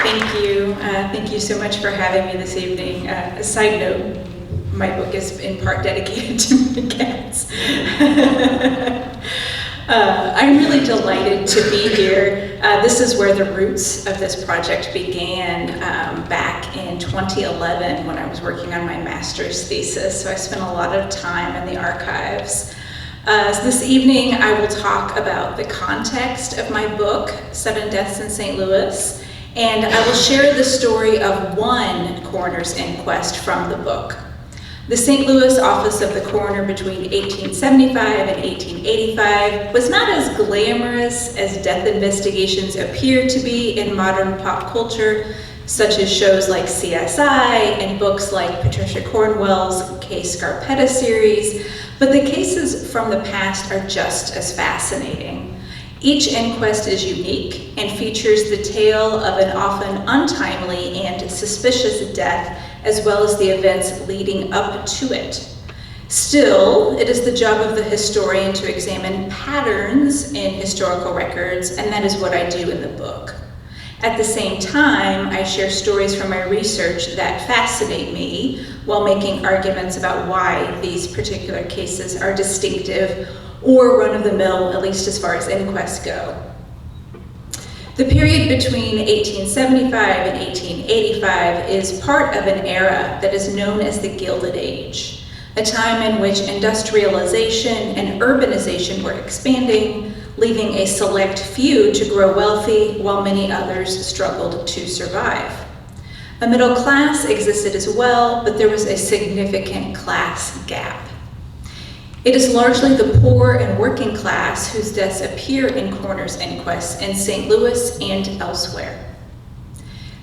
Thank you. Thank you so much for having me this evening. A side note, my book is in part dedicated to my cats. I'm really delighted to be here. This is where the roots of this project began back in 2011 when I was working on my master's thesis. So I spent a lot of time in the archives. So this evening I will talk about the context of my book, Sudden Deaths in St. Louis, and I will share the story of one coroner's inquest from the book. The St. Louis office of the coroner between 1875 and 1885 was not as glamorous as death investigations appear to be in modern pop culture, such as shows like CSI and books like Patricia Cornwell's Case Scarpetta series, but the cases from the past are just as fascinating. Each inquest is unique and features the tale of an often untimely and suspicious death, as well as the events leading up to it. Still, it is the job of the historian to examine patterns in historical records, and that is what I do in the book. At the same time, I share stories from my research that fascinate me while making arguments about why these particular cases are distinctive or run-of-the-mill, at least as far as inquests go. The period between 1875 and 1885 is part of an era that is known as the Gilded Age, a time in which industrialization and urbanization were expanding, leaving a select few to grow wealthy while many others struggled to survive. A middle class existed as well, but there was a significant class gap. It is largely the poor and working class whose deaths appear in coroner's inquests in St. Louis and elsewhere.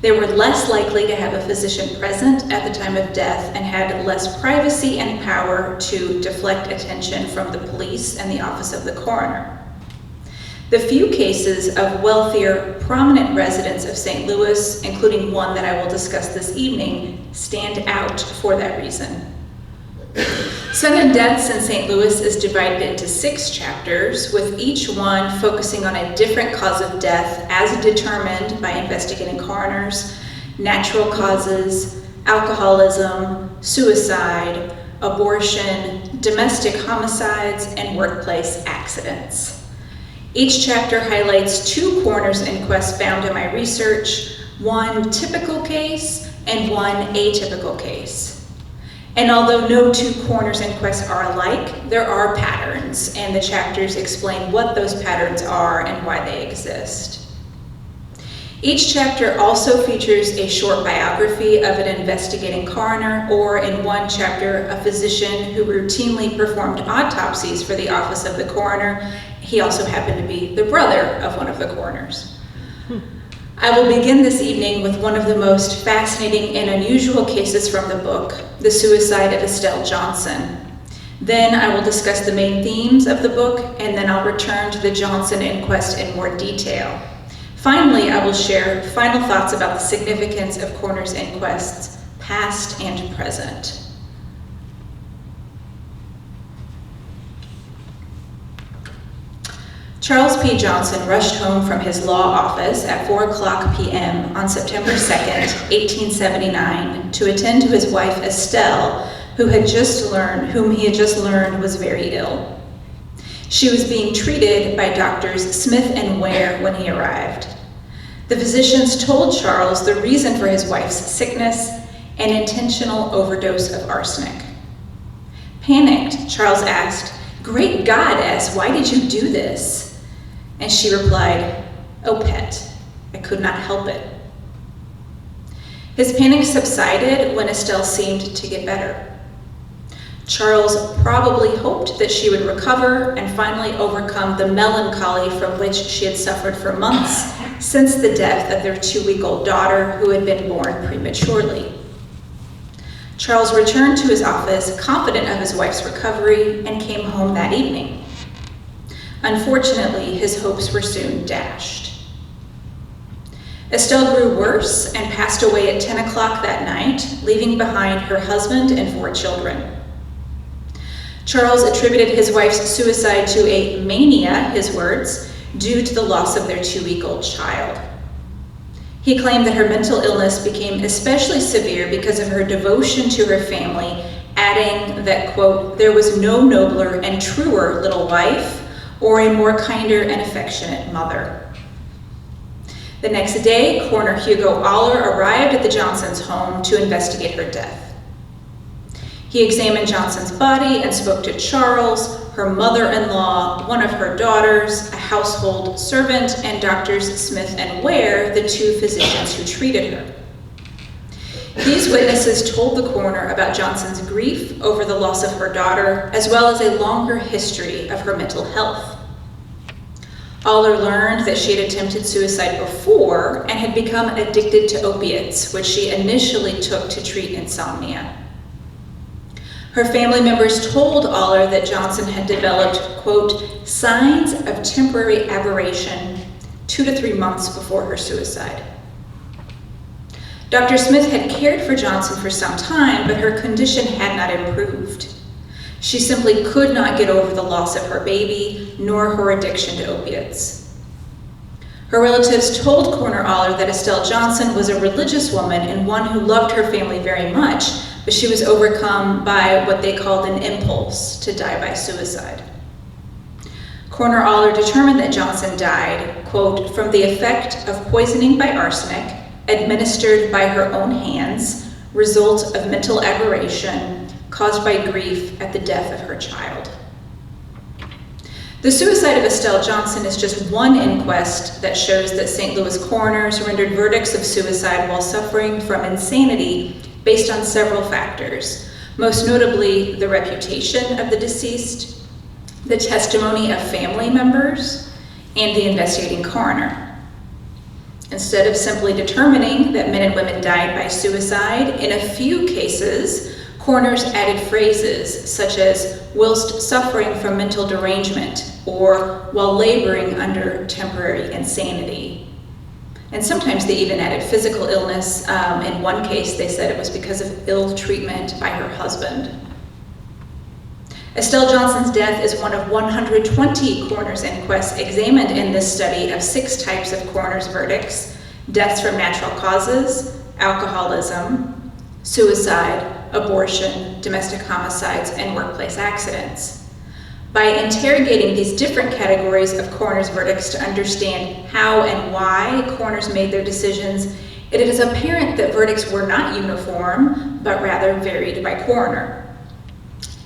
They were less likely to have a physician present at the time of death and had less privacy and power to deflect attention from the police and the office of the coroner. The few cases of wealthier, prominent residents of St. Louis, including one that I will discuss this evening, stand out for that reason. Sudden Deaths in St. Louis is divided into 6 chapters, with each one focusing on a different cause of death as determined by investigating coroners, natural causes, alcoholism, suicide, abortion, domestic homicides, and workplace accidents. Each chapter highlights 2 coroner's inquests found in my research, one typical case and one atypical case. And although no 2 coroner's inquests are alike, there are patterns, and the chapters explain what those patterns are and why they exist. Each chapter also features a short biography of an investigating coroner, or in one chapter, a physician who routinely performed autopsies for the office of the coroner. He also happened to be the brother of one of the coroners. I will begin this evening with one of the most fascinating and unusual cases from the book, the suicide of Estelle Johnson. Then I will discuss the main themes of the book, and then I'll return to the Johnson inquest in more detail. Finally, I will share final thoughts about the significance of coroner's inquests, past and present. Charles P. Johnson rushed home from his law office at 4:00 p.m. on September 2nd, 1879, to attend to his wife Estelle, whom he had just learned was very ill. She was being treated by doctors Smith and Ware when he arrived. The physicians told Charles the reason for his wife's sickness: an intentional overdose of arsenic. Panicked, Charles asked, "Great goddess, why did you do this?" And she replied, "Oh, pet, I could not help it." His panic subsided when Estelle seemed to get better. Charles probably hoped that she would recover and finally overcome the melancholy from which she had suffered for months since the death of their 2-week-old daughter, who had been born prematurely. Charles returned to his office, confident of his wife's recovery, and came home that evening. Unfortunately, his hopes were soon dashed. Estelle grew worse and passed away at 10 o'clock that night, leaving behind her husband and 4 children. Charles attributed his wife's suicide to a mania, his words, due to the loss of their 2-week-old child. He claimed that her mental illness became especially severe because of her devotion to her family, adding that, quote, there was no nobler and truer little wife or a more kinder and affectionate mother. The next day, Coroner Hugo Aller arrived at the Johnsons' home to investigate her death. He examined Johnson's body and spoke to Charles, her mother-in-law, one of her daughters, a household servant, and Doctors Smith and Ware, the two physicians who treated her. These witnesses told the coroner about Johnson's grief over the loss of her daughter, as well as a longer history of her mental health. Aller learned that she had attempted suicide before and had become addicted to opiates, which she initially took to treat insomnia. Her family members told Aller that Johnson had developed, quote, signs of temporary aberration 2 to 3 months before her suicide. Dr. Smith had cared for Johnson for some time, but her condition had not improved. She simply could not get over the loss of her baby, nor her addiction to opiates. Her relatives told Coroner Aller that Estelle Johnson was a religious woman and one who loved her family very much, but she was overcome by what they called an impulse to die by suicide. Coroner Aller determined that Johnson died, quote, from the effect of poisoning by arsenic, administered by her own hands, result of mental aberration, caused by grief at the death of her child. The suicide of Estelle Johnson is just one inquest that shows that St. Louis coroners rendered verdicts of suicide while suffering from insanity based on several factors, most notably the reputation of the deceased, the testimony of family members, and the investigating coroner. Instead of simply determining that men and women died by suicide, in a few cases, coroners added phrases such as whilst suffering from mental derangement or while laboring under temporary insanity. And sometimes they even added physical illness. In one case, they said it was because of ill treatment by her husband. Estelle Johnson's death is one of 120 coroner's inquests examined in this study of 6 types of coroner's verdicts: deaths from natural causes, alcoholism, suicide, abortion, domestic homicides, and workplace accidents. By interrogating these different categories of coroner's verdicts to understand how and why coroners made their decisions, it is apparent that verdicts were not uniform, but rather varied by coroner.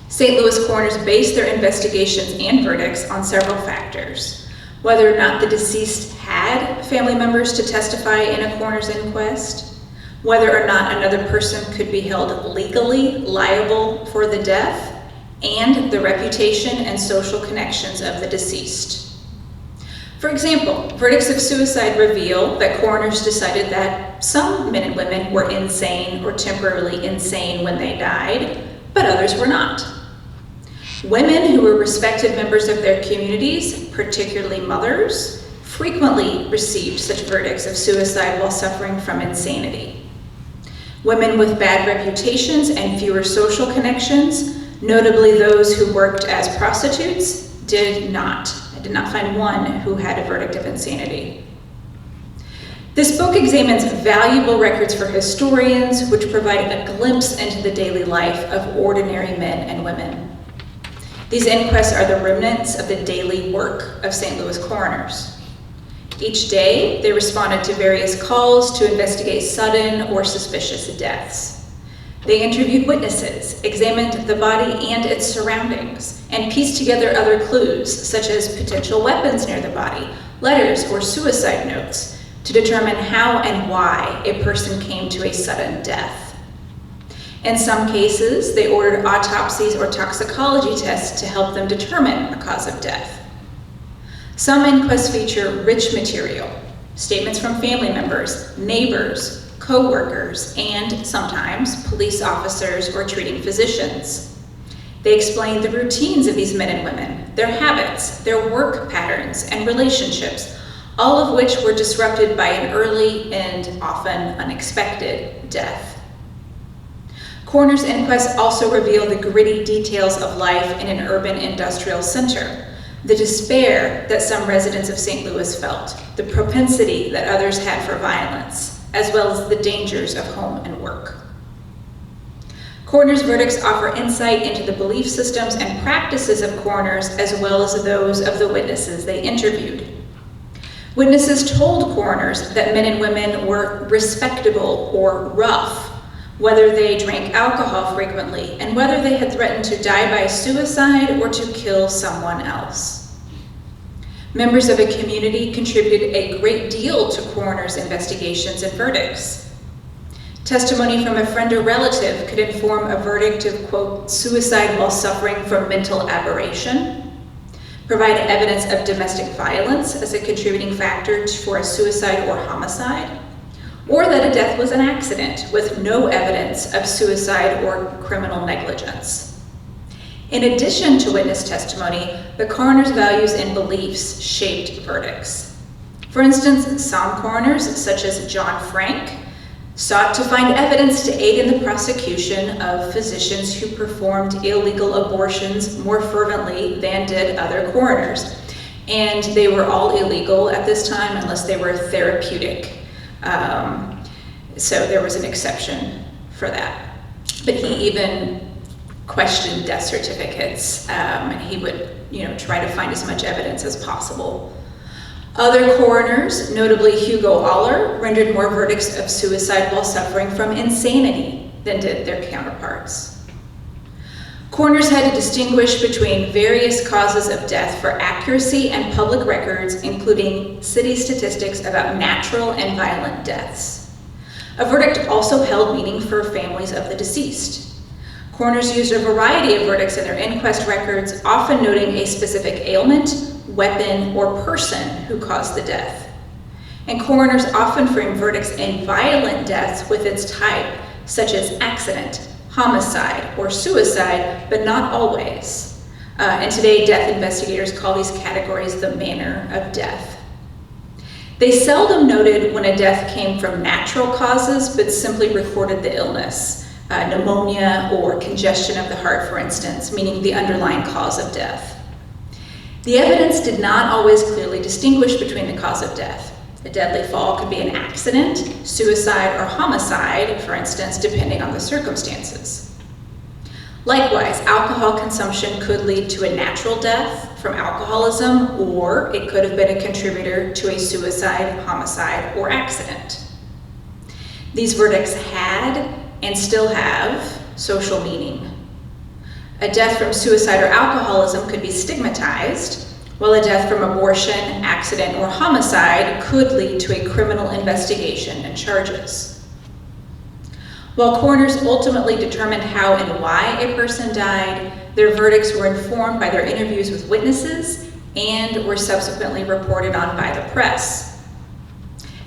St. Louis coroners based their investigations and verdicts on several factors: whether or not the deceased had family members to testify in a coroner's inquest, whether or not another person could be held legally liable for the death, and the reputation and social connections of the deceased. For example, verdicts of suicide reveal that coroners decided that some men and women were insane or temporarily insane when they died, but others were not. Women who were respected members of their communities, particularly mothers, frequently received such verdicts of suicide while suffering from insanity. Women with bad reputations and fewer social connections, notably those who worked as prostitutes, did not. I did not find one who had a verdict of insanity. This book examines valuable records for historians, which provide a glimpse into the daily life of ordinary men and women. These inquests are the remnants of the daily work of St. Louis coroners. Each day, they responded to various calls to investigate sudden or suspicious deaths. They interviewed witnesses, examined the body and its surroundings, and pieced together other clues, such as potential weapons near the body, letters, or suicide notes, to determine how and why a person came to a sudden death. In some cases, they ordered autopsies or toxicology tests to help them determine a cause of death. Some inquests feature rich material, statements from family members, neighbors, co-workers, and sometimes police officers or treating physicians. They explain the routines of these men and women, their habits, their work patterns, and relationships, all of which were disrupted by an early and often unexpected death. Coroner's inquests also reveal the gritty details of life in an urban industrial center, the despair that some residents of St. Louis felt, the propensity that others had for violence, as well as the dangers of home and work. Coroners' verdicts offer insight into the belief systems and practices of coroners, as well as those of the witnesses they interviewed. Witnesses told coroners that men and women were respectable or rough, whether they drank alcohol frequently, and whether they had threatened to die by suicide or to kill someone else. Members of a community contributed a great deal to coroners' investigations and verdicts. Testimony from a friend or relative could inform a verdict of, quote, suicide while suffering from mental aberration, provide evidence of domestic violence as a contributing factor for a suicide or homicide, or that a death was an accident with no evidence of suicide or criminal negligence. In addition to witness testimony, the coroner's values and beliefs shaped verdicts. For instance, some coroners, such as John Frank, sought to find evidence to aid in the prosecution of physicians who performed illegal abortions more fervently than did other coroners. And they were all illegal at this time unless they were therapeutic. So there was an exception for that. But he even questioned death certificates, and he would, try to find as much evidence as possible. Other coroners, notably Hugo Aller, rendered more verdicts of suicide while suffering from insanity than did their counterparts. Coroners had to distinguish between various causes of death for accuracy and public records, including city statistics about natural and violent deaths. A verdict also held meaning for families of the deceased. Coroners used a variety of verdicts in their inquest records, often noting a specific ailment, weapon, or person who caused the death. And coroners often frame verdicts in violent deaths with its type, such as accident, homicide, or suicide, but not always. And today, death investigators call these categories the manner of death. They seldom noted when a death came from natural causes, but simply recorded the illness, pneumonia or congestion of the heart, for instance, meaning the underlying cause of death. The evidence did not always clearly distinguish between the cause of death. A deadly fall could be an accident, suicide, or homicide, for instance, depending on the circumstances. Likewise, alcohol consumption could lead to a natural death from alcoholism, or it could have been a contributor to a suicide, homicide, or accident. These verdicts had and still have social meaning. A death from suicide or alcoholism could be stigmatized, while a death from abortion, accident, or homicide could lead to a criminal investigation and charges. While coroners ultimately determined how and why a person died, their verdicts were informed by their interviews with witnesses and were subsequently reported on by the press.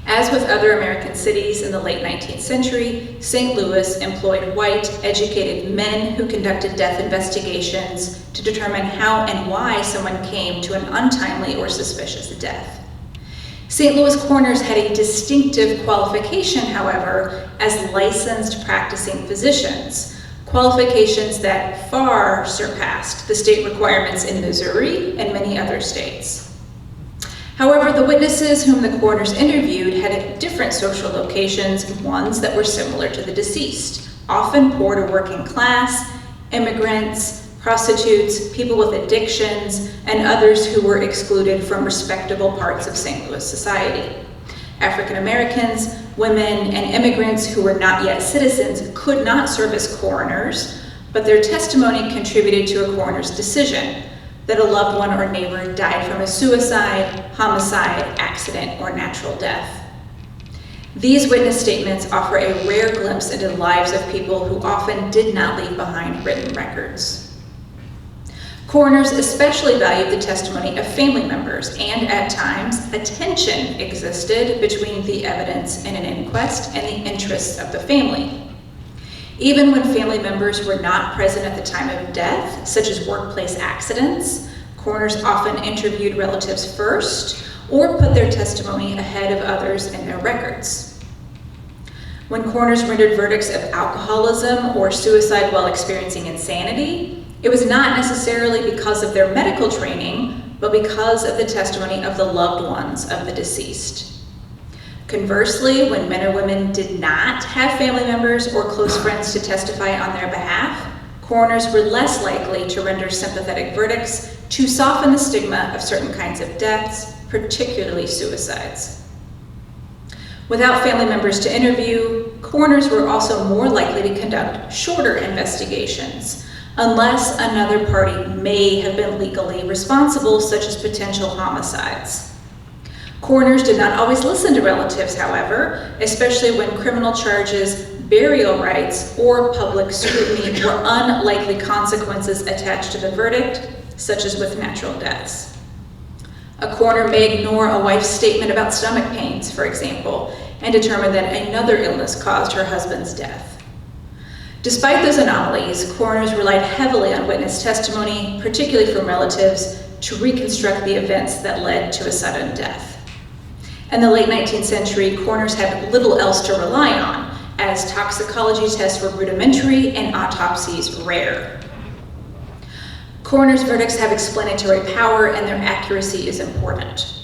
As with other American cities in the late 19th century, St. Louis employed white, educated men who conducted death investigations to determine how and why someone came to an untimely or suspicious death. St. Louis coroners had a distinctive qualification, however, as licensed practicing physicians, qualifications that far surpassed the state requirements in Missouri and many other states. However, the witnesses whom the coroners interviewed had different social locations, ones that were similar to the deceased, often poor to working class, immigrants, prostitutes, people with addictions, and others who were excluded from respectable parts of St. Louis society. African Americans, women, and immigrants who were not yet citizens could not serve as coroners, but their testimony contributed to a coroner's decision that a loved one or neighbor died from a suicide, homicide, accident, or natural death. These witness statements offer a rare glimpse into the lives of people who often did not leave behind written records. Coroners especially valued the testimony of family members, and at times, a tension existed between the evidence in an inquest and the interests of the family. Even when family members were not present at the time of death, such as workplace accidents, coroners often interviewed relatives first or put their testimony ahead of others in their records. When coroners rendered verdicts of alcoholism or suicide while experiencing insanity, It was not necessarily because of their medical training, but because of the testimony of the loved ones of the deceased. Conversely, when men or women did not have family members or close friends to testify on their behalf, coroners were less likely to render sympathetic verdicts to soften the stigma of certain kinds of deaths, particularly suicides. Without family members to interview, coroners were also more likely to conduct shorter investigations, unless another party may have been legally responsible, such as potential homicides. Coroners did not always listen to relatives, however, especially when criminal charges, burial rights, or public scrutiny were unlikely consequences attached to the verdict, such as with natural deaths. A coroner may ignore a wife's statement about stomach pains, for example, and determine that another illness caused her husband's death. Despite those anomalies, coroners relied heavily on witness testimony, particularly from relatives, to reconstruct the events that led to a sudden death. In the late 19th century, coroners had little else to rely on, as toxicology tests were rudimentary and autopsies rare. Coroners' verdicts have explanatory power and their accuracy is important.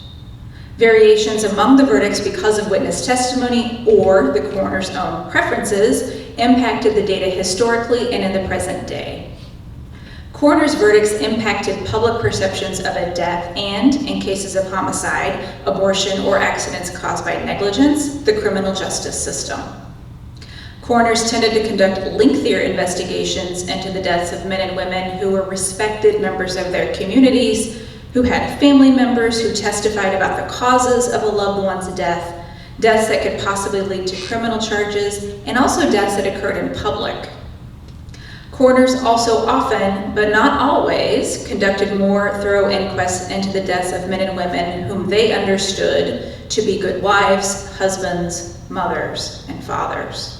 Variations among the verdicts because of witness testimony or the coroner's own preferences impacted the data historically and in the present day. Coroners' verdicts impacted public perceptions of a death and, in cases of homicide, abortion, or accidents caused by negligence, the criminal justice system. Coroners tended to conduct lengthier investigations into the deaths of men and women who were respected members of their communities, who had family members who testified about the causes of a loved one's death, deaths that could possibly lead to criminal charges, and also deaths that occurred in public. Coroners also often, but not always, conducted more thorough inquests into the deaths of men and women whom they understood to be good wives, husbands, mothers, and fathers.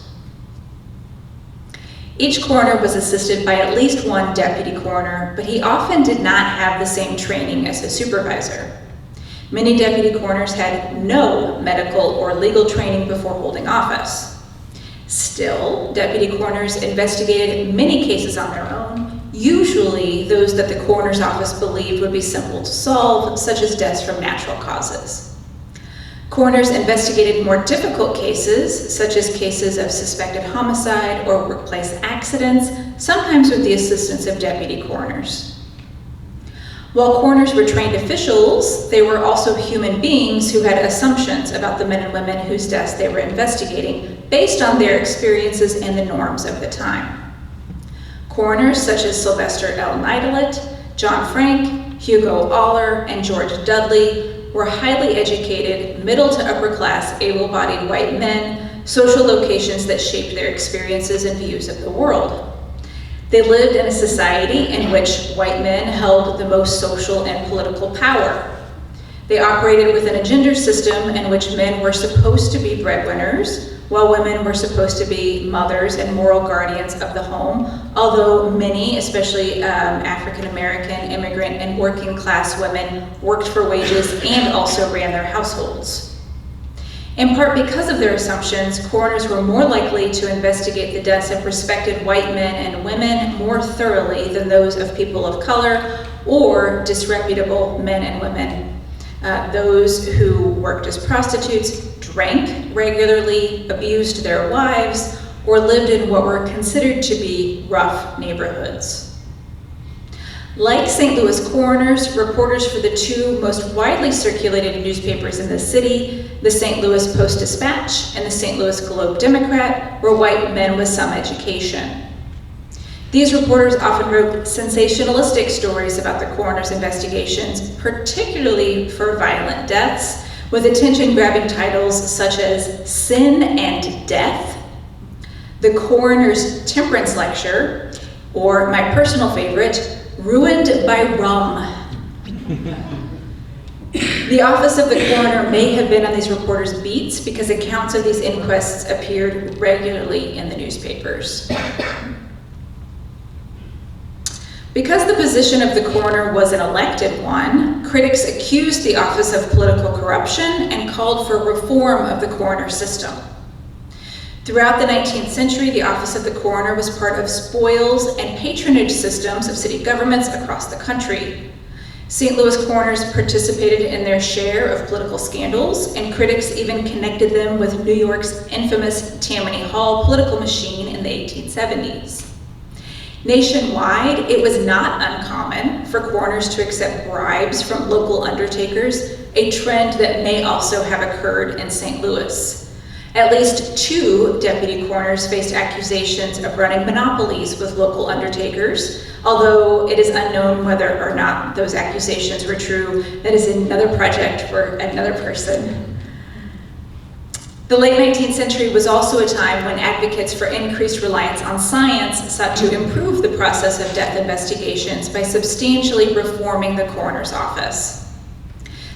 Each coroner was assisted by at least one deputy coroner, but he often did not have the same training as the supervisor. Many deputy coroners had no medical or legal training before holding office. Still, deputy coroners investigated many cases on their own, usually those that the coroner's office believed would be simple to solve, such as deaths from natural causes. Coroners investigated more difficult cases, such as cases of suspected homicide or workplace accidents, sometimes with the assistance of deputy coroners. While coroners were trained officials, they were also human beings who had assumptions about the men and women whose deaths they were investigating based on their experiences and the norms of the time. Coroners such as Sylvester L. Nidelet, John Frank, Hugo Aller, and George Dudley were highly educated, middle to upper class, able-bodied white men, social locations that shaped their experiences and views of the world. They lived in a society in which white men held the most social and political power. They operated within a gender system in which men were supposed to be breadwinners, while women were supposed to be mothers and moral guardians of the home, although many, especially African American, immigrant, and working class women, worked for wages and also ran their households. In part because of their assumptions, coroners were more likely to investigate the deaths of respected white men and women more thoroughly than those of people of color or disreputable men and women. Those who worked as prostitutes, drank regularly, abused their wives, or lived in what were considered to be rough neighborhoods. Like St. Louis coroners, reporters for the two most widely circulated newspapers in the city, the St. Louis Post-Dispatch and the St. Louis Globe-Democrat, were white men with some education. These reporters often wrote sensationalistic stories about the coroner's investigations, particularly for violent deaths, with attention-grabbing titles such as Sin and Death, The Coroner's Temperance Lecture, or my personal favorite, Ruined by Rum. The office of the coroner may have been on these reporters' beats because accounts of these inquests appeared regularly in the newspapers. Because the position of the coroner was an elected one, critics accused the office of political corruption and called for reform of the coroner system. Throughout the 19th century, the office of the coroner was part of spoils and patronage systems of city governments across the country. St. Louis coroners participated in their share of political scandals, and critics even connected them with New York's infamous Tammany Hall political machine in the 1870s. Nationwide, it was not uncommon for coroners to accept bribes from local undertakers, a trend that may also have occurred in St. Louis. At least 2 deputy coroners faced accusations of running monopolies with local undertakers, although it is unknown whether or not those accusations were true. That is another project for another person. The late 19th century was also a time when advocates for increased reliance on science sought to improve the process of death investigations by substantially reforming the coroner's office.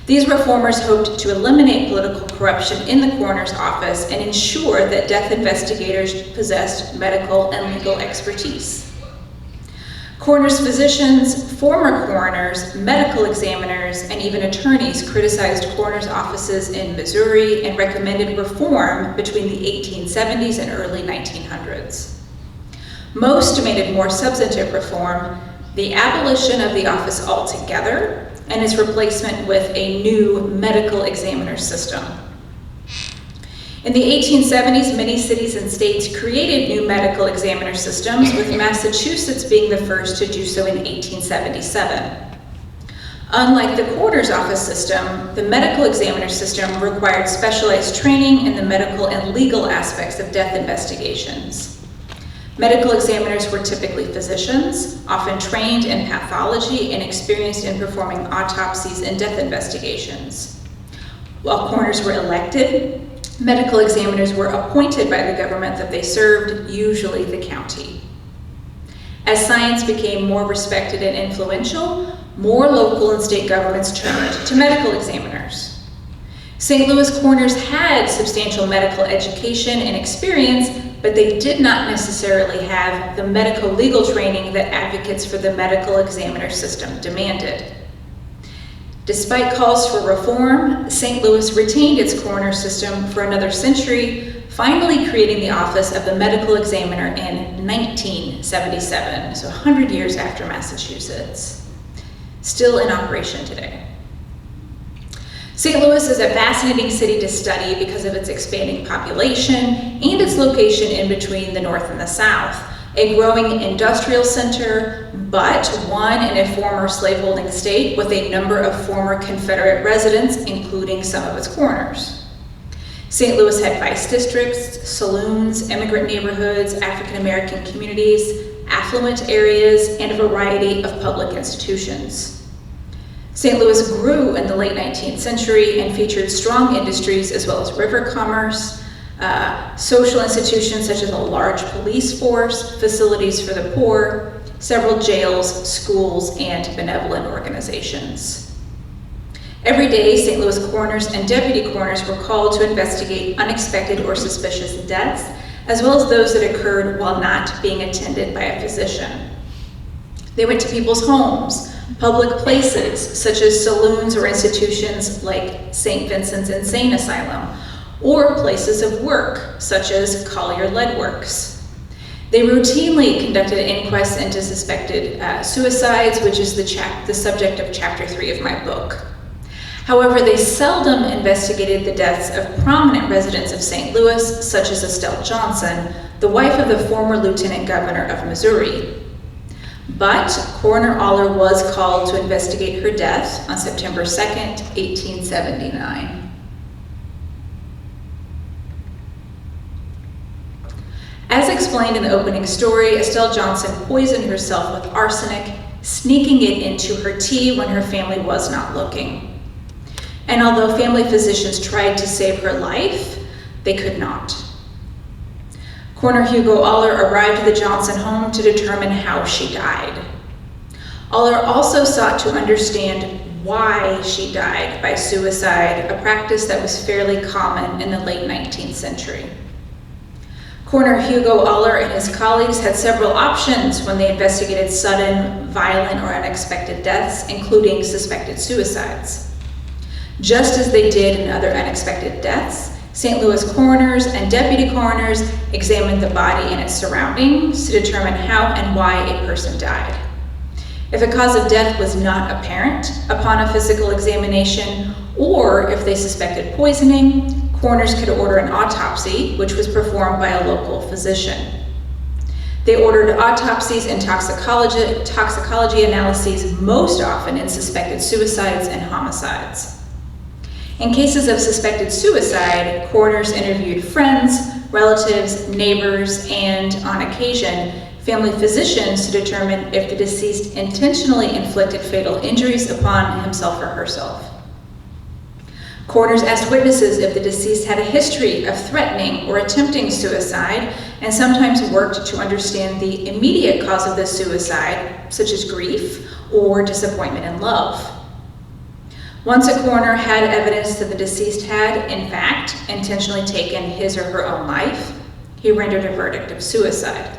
These reformers hoped to eliminate political corruption in the coroner's office and ensure that death investigators possessed medical and legal expertise. Coroners' physicians, former coroners, medical examiners, and even attorneys criticized coroners' offices in Missouri and recommended reform between the 1870s and early 1900s. Most demanded more substantive reform, the abolition of the office altogether, and its replacement with a new medical examiner system. In the 1870s, many cities and states created new medical examiner systems, with Massachusetts being the first to do so in 1877. Unlike the coroner's office system, the medical examiner system required specialized training in the medical and legal aspects of death investigations. Medical examiners were typically physicians, often trained in pathology and experienced in performing autopsies and death investigations. While coroners were elected, medical examiners were appointed by the government that they served, usually the county. As science became more respected and influential, more local and state governments turned to medical examiners. St. Louis coroners had substantial medical education and experience, but they did not necessarily have the medical legal training that advocates for the medical examiner system demanded. Despite calls for reform, St. Louis retained its coroner system for another century, finally creating the office of the medical examiner in 1977, so 100 years after Massachusetts. Still in operation today. St. Louis is a fascinating city to study because of its expanding population and its location in between the North and the South, a growing industrial center, but one in a former slaveholding state with a number of former Confederate residents, including some of its coroners. St. Louis had vice districts, saloons, immigrant neighborhoods, African-American communities, affluent areas, and a variety of public institutions. St. Louis grew in the late 19th century and featured strong industries as well as river commerce, social institutions such as a large police force, facilities for the poor, several jails, schools, and benevolent organizations. Every day, St. Louis coroners and deputy coroners were called to investigate unexpected or suspicious deaths, as well as those that occurred while not being attended by a physician. They went to people's homes, public places such as saloons or institutions like St. Vincent's Insane Asylum, or places of work such as Collier Lead Works. They routinely conducted inquests into suspected suicides, which is the subject of Chapter 3 of my book. However, they seldom investigated the deaths of prominent residents of St. Louis, such as Estelle Johnson, the wife of the former Lieutenant Governor of Missouri. But Coroner Aller was called to investigate her death on September 2nd, 1879. As explained in the opening story, Estelle Johnson poisoned herself with arsenic, sneaking it into her tea when her family was not looking. And although family physicians tried to save her life, they could not. Coroner Hugo Aller arrived at the Johnson home to determine how she died. Aller also sought to understand why she died by suicide, a practice that was fairly common in the late 19th century. Coroner Hugo Aller and his colleagues had several options when they investigated sudden, violent, or unexpected deaths, including suspected suicides. Just as they did in other unexpected deaths, St. Louis coroners and deputy coroners examined the body and its surroundings to determine how and why a person died. If a cause of death was not apparent upon a physical examination, or if they suspected poisoning, coroners could order an autopsy, which was performed by a local physician. They ordered autopsies and toxicology analyses most often in suspected suicides and homicides. In cases of suspected suicide, coroners interviewed friends, relatives, neighbors, and, on occasion, family physicians to determine if the deceased intentionally inflicted fatal injuries upon himself or herself. Coroners asked witnesses if the deceased had a history of threatening or attempting suicide, and sometimes worked to understand the immediate cause of the suicide, such as grief or disappointment in love. Once a coroner had evidence that the deceased had, in fact, intentionally taken his or her own life, he rendered a verdict of suicide.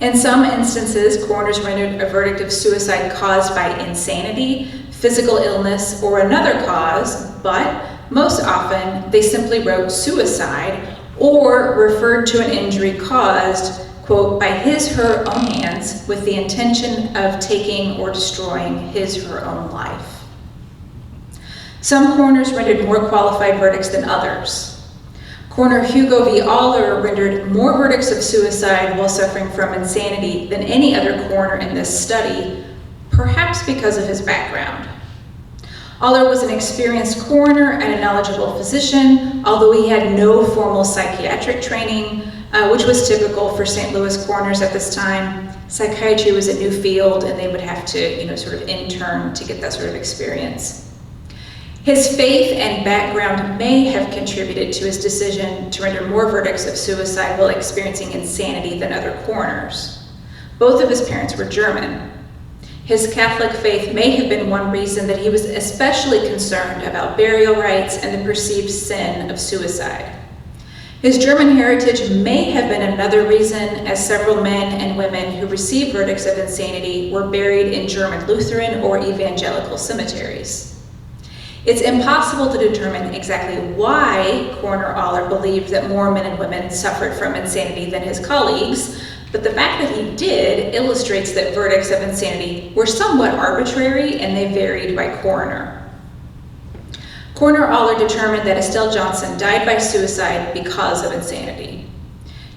In some instances, coroners rendered a verdict of suicide caused by insanity, physical illness, or another cause, but most often they simply wrote suicide or referred to an injury caused, quote, by his/her own hands with the intention of taking or destroying his/her own life. Some coroners rendered more qualified verdicts than others. Coroner Hugo V. Aller rendered more verdicts of suicide while suffering from insanity than any other coroner in this study, perhaps because of his background. Aller was an experienced coroner and a knowledgeable physician, although he had no formal psychiatric training, which was typical for St. Louis coroners at this time. Psychiatry was a new field, and they would have to, sort of intern to get that sort of experience. His faith and background may have contributed to his decision to render more verdicts of suicide while experiencing insanity than other coroners. Both of his parents were German. His Catholic faith may have been one reason that he was especially concerned about burial rites and the perceived sin of suicide. His German heritage may have been another reason, as several men and women who received verdicts of insanity were buried in German Lutheran or evangelical cemeteries. It's impossible to determine exactly why Coroner Aller believed that more men and women suffered from insanity than his colleagues, but the fact that he did illustrates that verdicts of insanity were somewhat arbitrary and they varied by coroner. Coroner Aller determined that Estelle Johnson died by suicide because of insanity.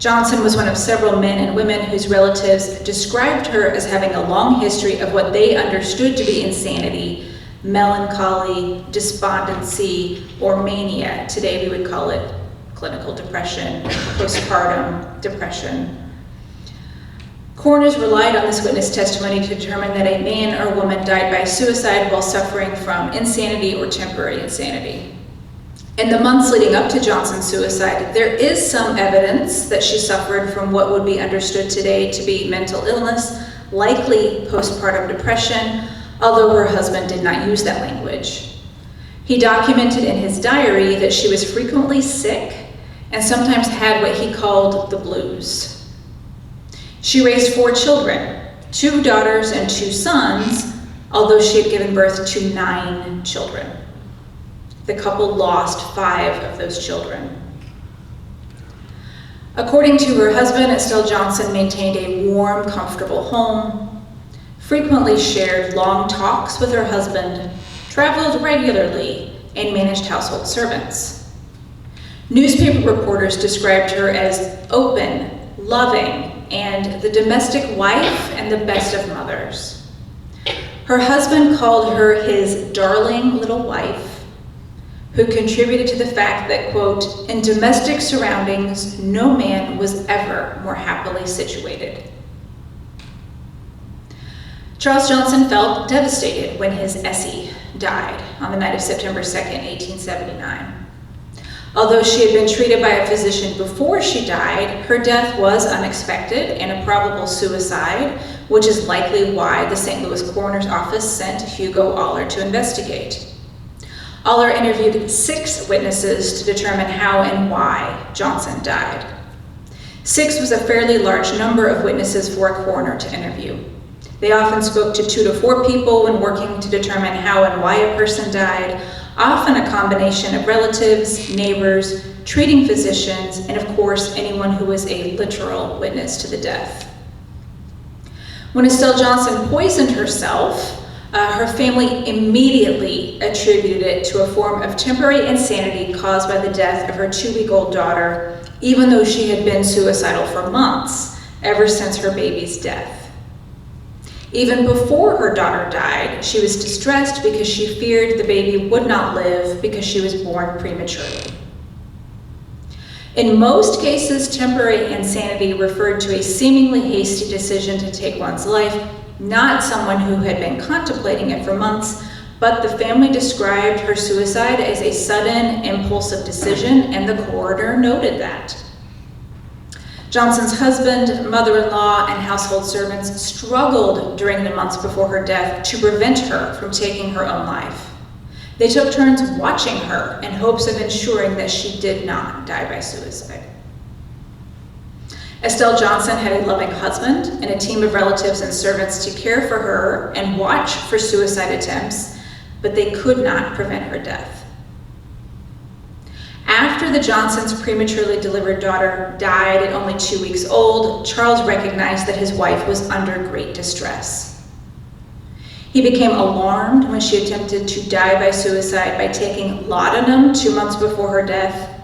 Johnson was one of several men and women whose relatives described her as having a long history of what they understood to be insanity, melancholy, despondency, or mania. Today we would call it clinical depression, postpartum depression. Coroners relied on this witness testimony to determine that a man or woman died by suicide while suffering from insanity or temporary insanity. In the months leading up to Johnson's suicide, there is some evidence that she suffered from what would be understood today to be mental illness, likely postpartum depression, although her husband did not use that language. He documented in his diary that she was frequently sick and sometimes had what he called the blues. She raised 4 children, 2 daughters and 2 sons, although she had given birth to 9 children. The couple lost 5 of those children. According to her husband, Estelle Johnson maintained a warm, comfortable home, frequently shared long talks with her husband, traveled regularly, and managed household servants. Newspaper reporters described her as open, loving, and the domestic wife and the best of mothers. Her husband called her his darling little wife, who contributed to the fact that, quote, in domestic surroundings, no man was ever more happily situated. Charles Johnson felt devastated when his Essie died on the night of September 2nd, 1879. Although she had been treated by a physician before she died, her death was unexpected and a probable suicide, which is likely why the St. Louis Coroner's Office sent Hugo Aller to investigate. Aller interviewed 6 witnesses to determine how and why Johnson died. 6 was a fairly large number of witnesses for a coroner to interview. They often spoke to 2 to 4 people when working to determine how and why a person died, often a combination of relatives, neighbors, treating physicians, and of course, anyone who was a literal witness to the death. When Estelle Johnson poisoned herself, her family immediately attributed it to a form of temporary insanity caused by the death of her 2-week-old daughter, even though she had been suicidal for months, ever since her baby's death. Even before her daughter died, she was distressed because she feared the baby would not live because she was born prematurely. In most cases, temporary insanity referred to a seemingly hasty decision to take one's life, not someone who had been contemplating it for months, but the family described her suicide as a sudden, impulsive decision, and the coroner noted that. Johnson's husband, mother-in-law, and household servants struggled during the months before her death to prevent her from taking her own life. They took turns watching her in hopes of ensuring that she did not die by suicide. Estelle Johnson had a loving husband and a team of relatives and servants to care for her and watch for suicide attempts, but they could not prevent her death. After the Johnsons' prematurely delivered daughter died at only 2 weeks old, Charles recognized that his wife was under great distress. He became alarmed when she attempted to die by suicide by taking laudanum 2 months before her death,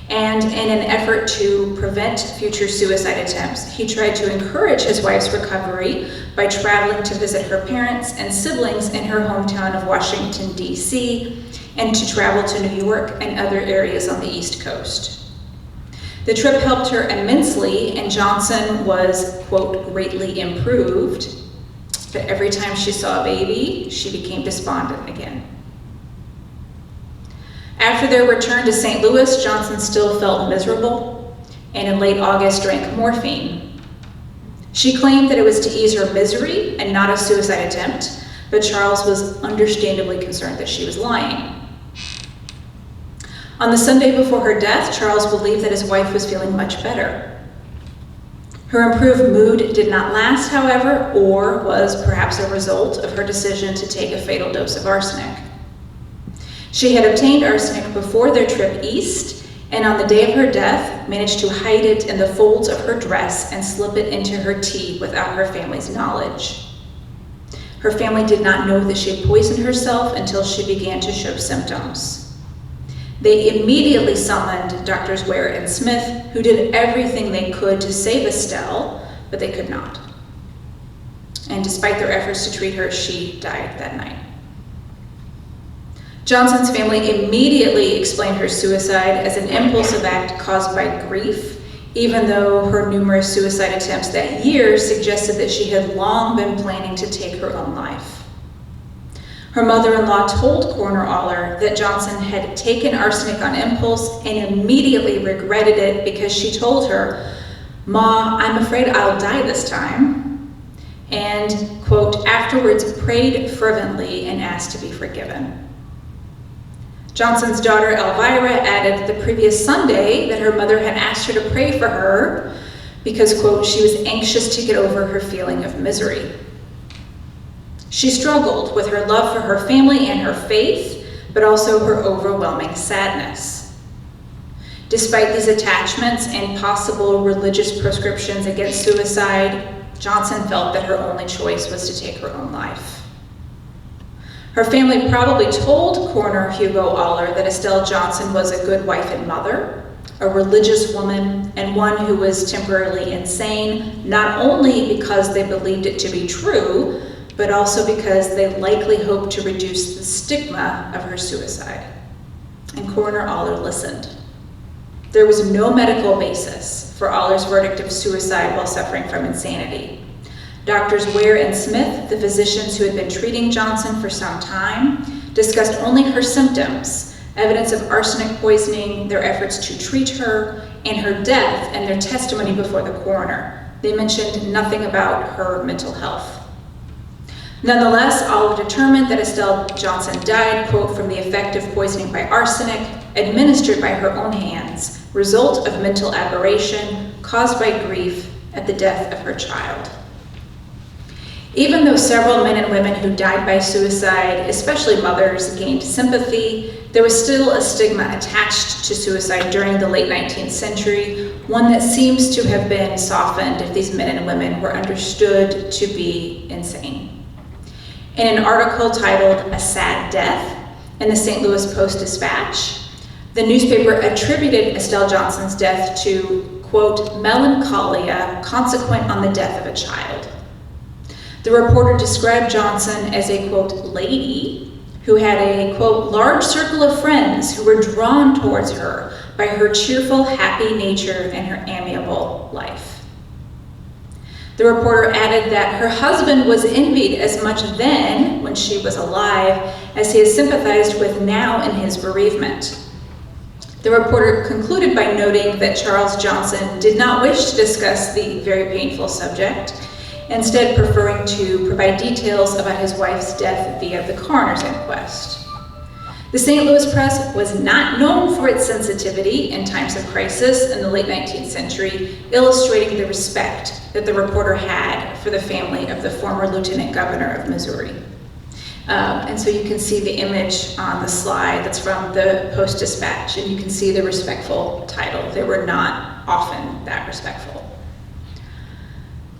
and in an effort to prevent future suicide attempts, he tried to encourage his wife's recovery by traveling to visit her parents and siblings in her hometown of Washington, D.C., and to travel to New York and other areas on the East Coast. The trip helped her immensely, and Johnson was, quote, greatly improved, but every time she saw a baby, she became despondent again. After their return to St. Louis, Johnson still felt miserable, and in late August drank morphine. She claimed that it was to ease her misery and not a suicide attempt, but Charles was understandably concerned that she was lying. On the Sunday before her death, Charles believed that his wife was feeling much better. Her improved mood did not last, however, or was perhaps a result of her decision to take a fatal dose of arsenic. She had obtained arsenic before their trip east, and on the day of her death, managed to hide it in the folds of her dress and slip it into her tea without her family's knowledge. Her family did not know that she had poisoned herself until she began to show symptoms. They immediately summoned Drs. Ware and Smith, who did everything they could to save Estelle, but they could not. And despite their efforts to treat her, she died that night. Johnson's family immediately explained her suicide as an impulsive act caused by grief, even though her numerous suicide attempts that year suggested that she had long been planning to take her own life. Her mother-in-law told Coroner Aller that Johnson had taken arsenic on impulse and immediately regretted it because she told her, "Ma, I'm afraid I'll die this time," and, quote, afterwards prayed fervently and asked to be forgiven. Johnson's daughter Elvira added the previous Sunday that her mother had asked her to pray for her because, quote, she was anxious to get over her feeling of misery. She struggled with her love for her family and her faith, but also her overwhelming sadness. Despite these attachments and possible religious prescriptions against suicide, Johnson felt that her only choice was to take her own life. Her family probably told Coroner Hugo Aller that Estelle Johnson was a good wife and mother, a religious woman, and one who was temporarily insane, not only because they believed it to be true, but also because they likely hoped to reduce the stigma of her suicide. And Coroner Aller listened. There was no medical basis for Aller's verdict of suicide while suffering from insanity. Drs. Ware and Smith, the physicians who had been treating Johnson for some time, discussed only her symptoms, evidence of arsenic poisoning, their efforts to treat her, and her death, and their testimony before the coroner. They mentioned nothing about her mental health. Nonetheless, Aller determined that Estelle Johnson died, quote, from the effect of poisoning by arsenic, administered by her own hands, result of mental aberration, caused by grief at the death of her child. Even though several men and women who died by suicide, especially mothers, gained sympathy, there was still a stigma attached to suicide during the late 19th century, one that seems to have been softened if these men and women were understood to be insane. In an article titled "A Sad Death" in the St. Louis Post-Dispatch, the newspaper attributed Estelle Johnson's death to, quote, melancholia consequent on the death of a child. The reporter described Johnson as a, quote, lady who had a, quote, large circle of friends who were drawn towards her by her cheerful, happy nature and her amiable life. The reporter added that her husband was envied as much then, when she was alive, as he is sympathized with now in his bereavement. The reporter concluded by noting that Charles Johnson did not wish to discuss the very painful subject, instead preferring to provide details about his wife's death via the coroner's inquest. The St. Louis Press was not known for its sensitivity in times of crisis in the late 19th century, illustrating the respect that the reporter had for the family of the former Lieutenant Governor of Missouri. And so you can see the image on the slide that's from the Post-Dispatch, and you can see the respectful title. They were not often that respectful.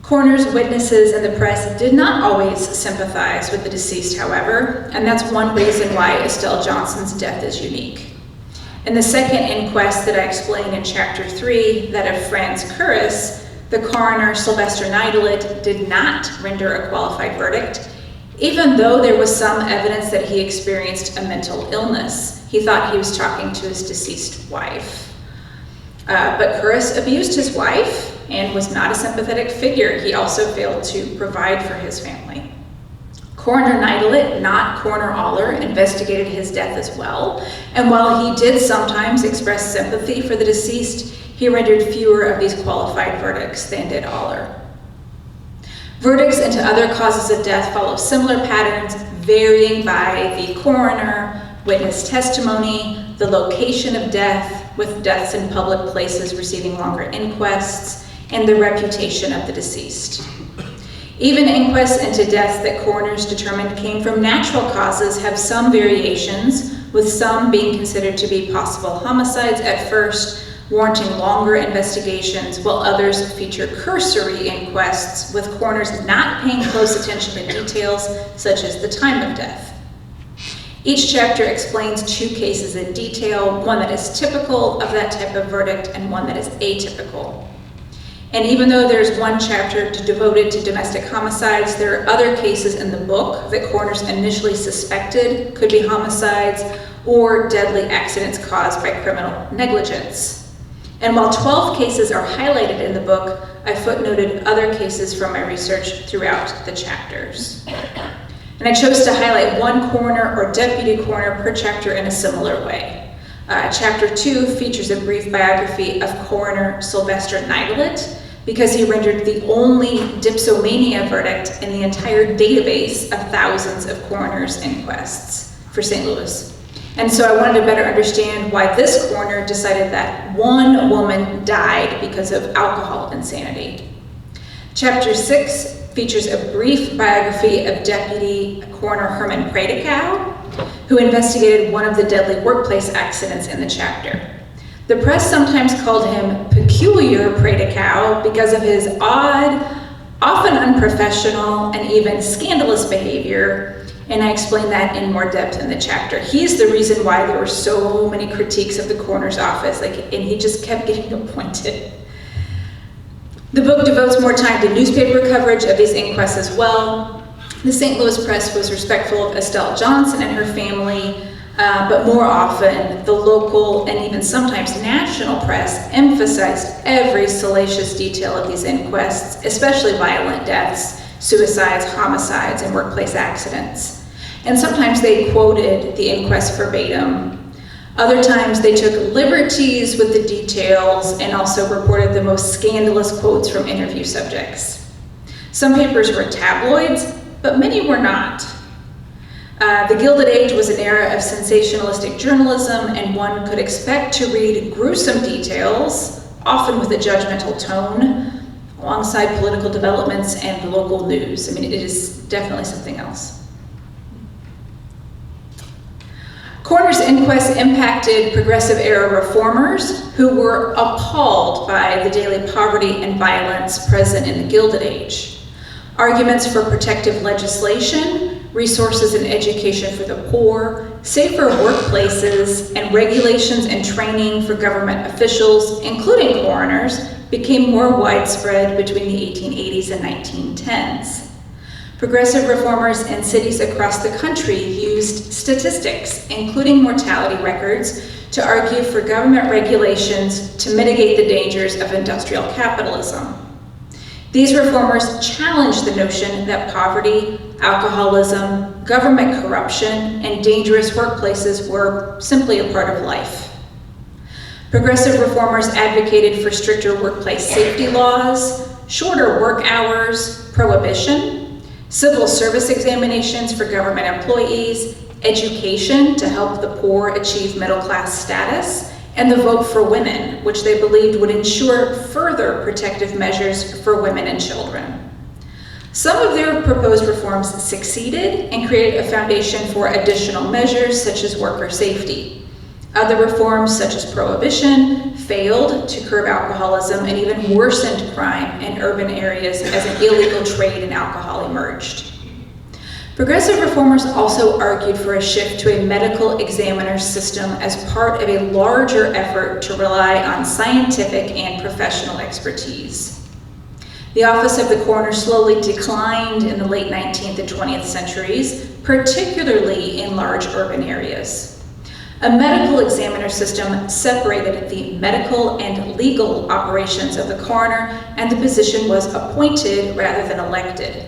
Coroners, witnesses, and the press did not always sympathize with the deceased, however, and that's one reason why Estelle Johnson's death is unique. In the second inquest that I explained in Chapter 3, that of Franz Kurris, the coroner, Sylvester Neidlet, did not render a qualified verdict, even though there was some evidence that he experienced a mental illness. He thought he was talking to his deceased wife. But Kurris abused his wife and was not a sympathetic figure. He also failed to provide for his family. Coroner Neidlet, not Coroner Aller, investigated his death as well, and while he did sometimes express sympathy for the deceased, he rendered fewer of these qualified verdicts than did Aller. Verdicts into other causes of death follow similar patterns, varying by the coroner, witness testimony, the location of death, with deaths in public places receiving longer inquests, and the reputation of the deceased. Even inquests into deaths that coroners determined came from natural causes have some variations, with some being considered to be possible homicides at first, warranting longer investigations, while others feature cursory inquests, with coroners not paying close attention to details such as the time of death. Each chapter explains two cases in detail, one that is typical of that type of verdict and one that is atypical. And even though there's one chapter devoted to domestic homicides, there are other cases in the book that coroners initially suspected could be homicides or deadly accidents caused by criminal negligence. And while 12 cases are highlighted in the book, I footnoted other cases from my research throughout the chapters. And I chose to highlight one coroner or deputy coroner per chapter in a similar way. Chapter 2 features a brief biography of Coroner Sylvester Neidlet, because he rendered the only dipsomania verdict in the entire database of thousands of coroners' inquests for St. Louis. And so I wanted to better understand why this coroner decided that one woman died because of alcohol insanity. Chapter 6 features a brief biography of Deputy Coroner Herman Pradekow, who investigated one of the deadly workplace accidents in the chapter. The press sometimes called him Peculiar Pradekow because of his odd, often unprofessional, and even scandalous behavior, and I explain that in more depth in the chapter. He's the reason why there were so many critiques of the coroner's office, and he just kept getting appointed. The book devotes more time to newspaper coverage of these inquests as well. The St. Louis Press was respectful of Estelle Johnson and her family, but more often, the local and even sometimes national press emphasized every salacious detail of these inquests, especially violent deaths, suicides, homicides, and workplace accidents. And sometimes they quoted the inquest verbatim. Other times they took liberties with the details and also reported the most scandalous quotes from interview subjects. Some papers were tabloids, but many were not. The Gilded Age was an era of sensationalistic journalism, and one could expect to read gruesome details, often with a judgmental tone, alongside political developments and local news. I mean, it is definitely something else. Coroner's inquest impacted progressive era reformers who were appalled by the daily poverty and violence present in the Gilded Age. Arguments for protective legislation, resources and education for the poor, safer workplaces, and regulations and training for government officials, including coroners, became more widespread between the 1880s and 1910s. Progressive reformers in cities across the country used statistics, including mortality records, to argue for government regulations to mitigate the dangers of industrial capitalism. These reformers challenged the notion that poverty, alcoholism, government corruption, and dangerous workplaces were simply a part of life. Progressive reformers advocated for stricter workplace safety laws, shorter work hours, prohibition, civil service examinations for government employees, education to help the poor achieve middle-class status, and the vote for women, which they believed would ensure further protective measures for women and children. Some of their proposed reforms succeeded and created a foundation for additional measures such as worker safety. Other reforms, such as prohibition, failed to curb alcoholism and even worsened crime in urban areas as an illegal trade in alcohol emerged. Progressive reformers also argued for a shift to a medical examiner system as part of a larger effort to rely on scientific and professional expertise. The office of the coroner slowly declined in the late 19th and 20th centuries, particularly in large urban areas. A medical examiner system separated the medical and legal operations of the coroner, and the position was appointed rather than elected.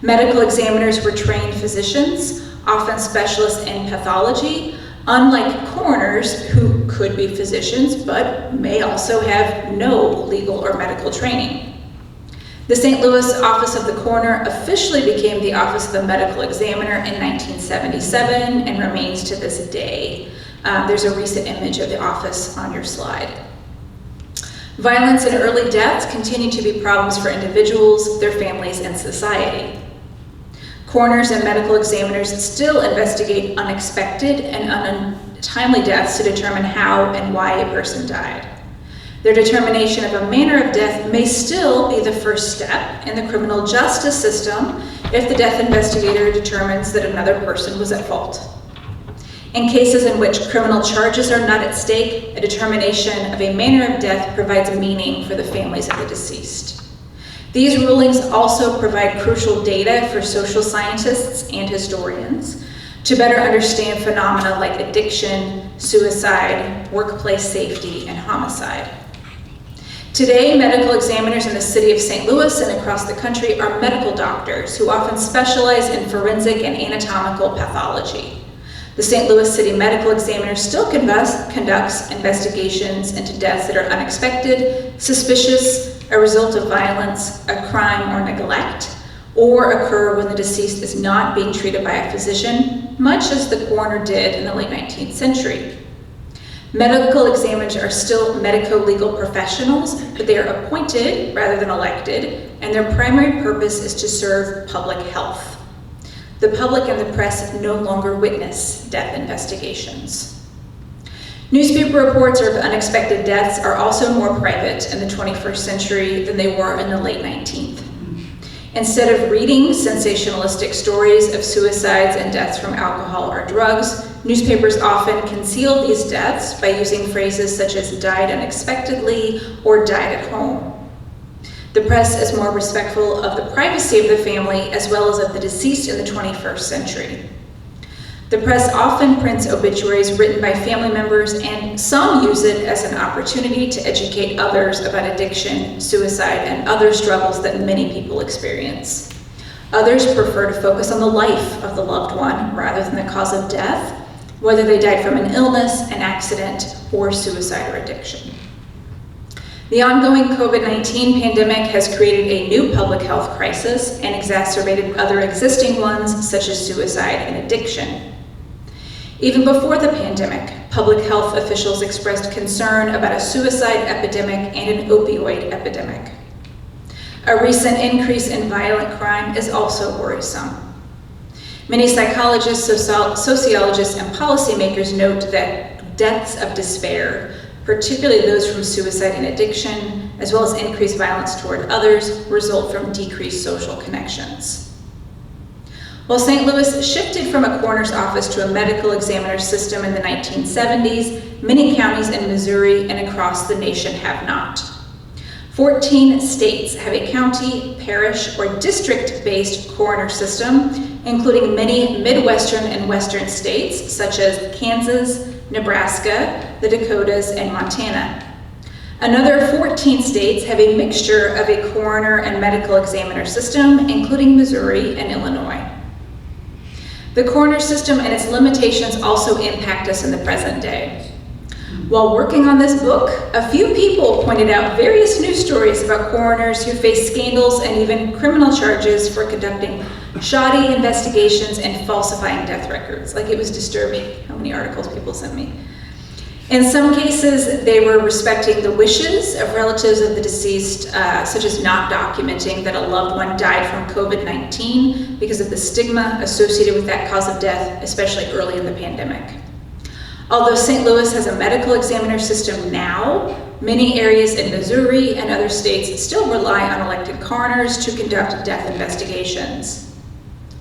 Medical examiners were trained physicians, often specialists in pathology, unlike coroners who could be physicians but may also have no legal or medical training. The St. Louis office of the coroner officially became the office of the medical examiner in 1977 and remains to this day. There's a recent image of the office on your slide. Violence and early deaths continue to be problems for individuals, their families, and society. Coroners and medical examiners still investigate unexpected and untimely deaths to determine how and why a person died. Their determination of a manner of death may still be the first step in the criminal justice system if the death investigator determines that another person was at fault. In cases in which criminal charges are not at stake, a determination of a manner of death provides meaning for the families of the deceased. These rulings also provide crucial data for social scientists and historians to better understand phenomena like addiction, suicide, workplace safety, and homicide. Today, medical examiners in the city of St. Louis and across the country are medical doctors who often specialize in forensic and anatomical pathology. The St. Louis City Medical Examiner still conducts investigations into deaths that are unexpected, suspicious, a result of violence, a crime, or neglect, or occur when the deceased is not being treated by a physician, much as the coroner did in the late 19th century. Medical examiners are still medico-legal professionals, but they are appointed rather than elected, and their primary purpose is to serve public health. The public and the press no longer witness death investigations. Newspaper reports of unexpected deaths are also more private in the 21st century than they were in the late 19th. Instead of reading sensationalistic stories of suicides and deaths from alcohol or drugs, newspapers often conceal these deaths by using phrases such as died unexpectedly or died at home. The press is more respectful of the privacy of the family as well as of the deceased in the 21st century. The press often prints obituaries written by family members, and some use it as an opportunity to educate others about addiction, suicide, and other struggles that many people experience. Others prefer to focus on the life of the loved one rather than the cause of death, whether they died from an illness, an accident, or suicide or addiction. The ongoing COVID-19 pandemic has created a new public health crisis and exacerbated other existing ones, such as suicide and addiction. Even before the pandemic, public health officials expressed concern about a suicide epidemic and an opioid epidemic. A recent increase in violent crime is also worrisome. Many psychologists, sociologists, and policymakers note that deaths of despair, particularly those from suicide and addiction, as well as increased violence toward others, result from decreased social connections. While St. Louis shifted from a coroner's office to a medical examiner system in the 1970s, many counties in Missouri and across the nation have not. 14 states have a county, parish, or district-based coroner system, including many Midwestern and Western states, such as Kansas, Nebraska, the Dakotas, and Montana. Another 14 states have a mixture of a coroner and medical examiner system, including Missouri and Illinois. The coroner system and its limitations also impact us in the present day. While working on this book, a few people pointed out various news stories about coroners who face scandals and even criminal charges for conducting shoddy investigations and falsifying death records. Like, it was disturbing how many articles people sent me. In some cases, they were respecting the wishes of relatives of the deceased, such as not documenting that a loved one died from COVID-19 because of the stigma associated with that cause of death, especially early in the pandemic. Although St. Louis has a medical examiner system now, many areas in Missouri and other states still rely on elected coroners to conduct death investigations.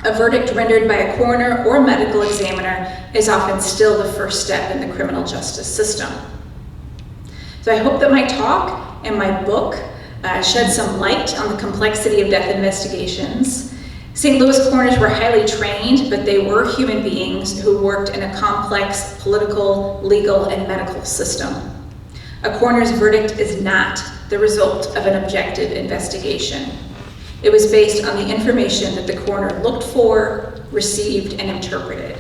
A verdict rendered by a coroner or medical examiner is often still the first step in the criminal justice system. So I hope that my talk and my book shed some light on the complexity of death investigations. St. Louis coroners were highly trained, but they were human beings who worked in a complex political, legal, and medical system. A coroner's verdict is not the result of an objective investigation. It was based on the information that the coroner looked for, received, and interpreted.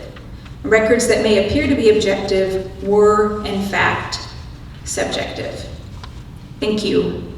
Records that may appear to be objective were, in fact, subjective. Thank you.